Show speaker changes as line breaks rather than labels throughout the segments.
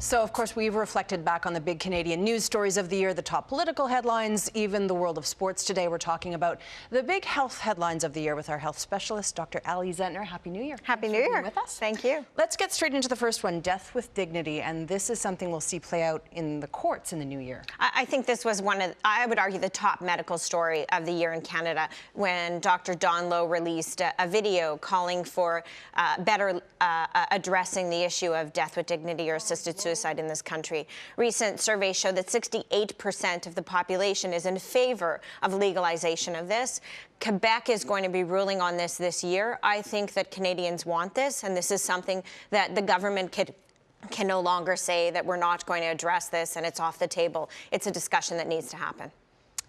So, of course, we've reflected back on the big Canadian news stories of the year, the top political headlines, even the world of sports. Today, we're talking about the big health headlines of the year with our health specialist, Dr. Zentner. Happy New Year.
Happy New Year.
With us.
Thank you.
Let's get straight into the first one, death with dignity. And this is something we'll see play out in the courts in the new year.
I think this was one of, I would argue, the top medical story of the year in Canada when Dr. Don Lowe released a video calling for better addressing the issue of death with dignity or assisted suicide in this country. Recent surveys show that 68% of the population is in favor of legalization of this. Quebec is going to be ruling on this year. I think that Canadians want this, and this is something that the government can no longer say that we're not going to address this and it's off the table. It's a discussion that needs to happen.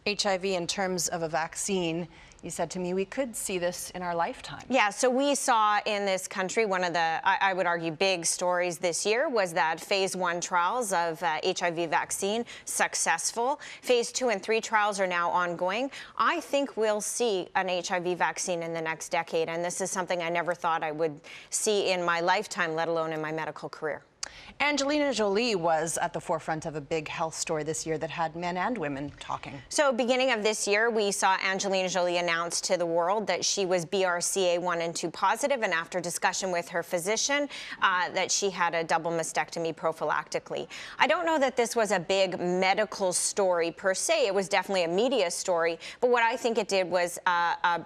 HIV, in terms of a vaccine, you said to me we could see this in our lifetime.
Yeah, so we saw in this country one of the, I would argue, big stories this year was that phase 1 trials of HIV vaccine successful. Phase 2 and 3 trials are now ongoing. I think we'll see an HIV vaccine in the next decade, and this is something I never thought I would see in my lifetime, let alone in my medical career.
Angelina Jolie was at the forefront of a big health story this year that had men and women talking.
So beginning of this year, we saw Angelina Jolie announce to the world that she was BRCA1 and 2 positive, and after discussion with her physician, that she had a double mastectomy prophylactically. I don't know that this was a big medical story per se. It was definitely a media story, but what I think it did was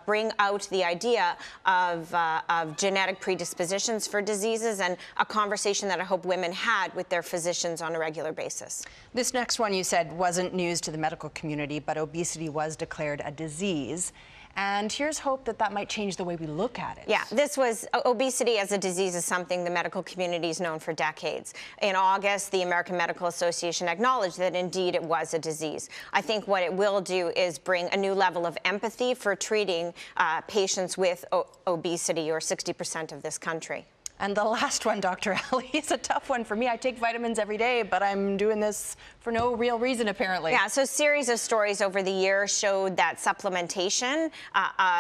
bring out the idea of genetic predispositions for diseases and a conversation that I hope women had with their physicians on a regular basis.
This next one, you said, wasn't news to the medical community, but obesity was declared a disease. And here's hope that that might change the way we look at it.
Yeah, this was, obesity as a disease is something the medical community has known for decades. In August, the American Medical Association acknowledged that indeed it was a disease. I think what it will do is bring a new level of empathy for treating patients with obesity, or 60% of this country.
And the last one, Dr. Ali, is a tough one for me. I take vitamins every day, but I'm doing this for no real reason, apparently.
Yeah, so a series of stories over the year showed that supplementation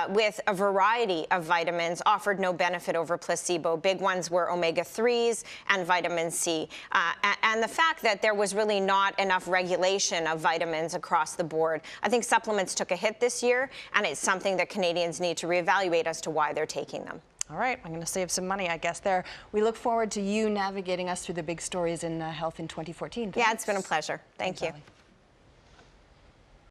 with a variety of vitamins offered no benefit over placebo. Big ones were omega-3s and vitamin C. And the fact that there was really not enough regulation of vitamins across the board. I think supplements took a hit this year, and it's something that Canadians need to reevaluate as to why they're taking them.
All right, I'm going to save some money, I guess, there. We look forward to you navigating us through the big stories in health in 2014. Thanks.
Yeah, it's been a pleasure. Thank you.
Ali.